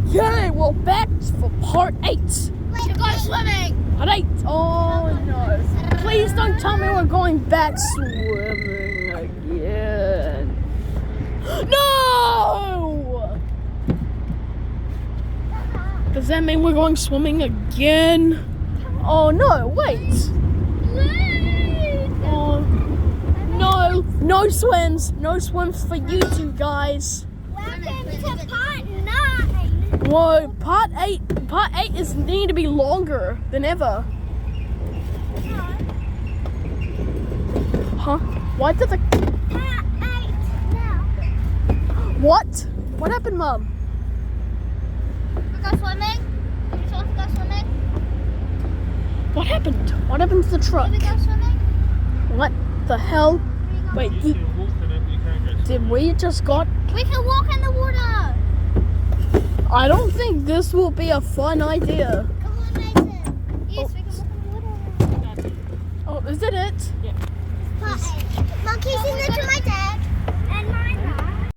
Okay, we're back for part 8. Let's go swimming. Part 8. Oh no. Please don't tell me we're going back swimming again. No! Does that mean we're going swimming again? Oh no, wait. Oh, no swims. No swims for you two guys. Welcome to part 9. Whoa, part 8 is need to be longer than ever. Huh? Why did the... Part 8 now. What? What happened, Mum? We go swimming. Did you want to go swimming? What happened? What happened to the truck? Did we go swimming? What the hell? Wait, did we just got... We can walk in the water. I don't think this will be a fun idea. Come on, Nathan. Yes, we can walk in the water. Oh, is it? Yeah. Part 8. Monkeys in the tomato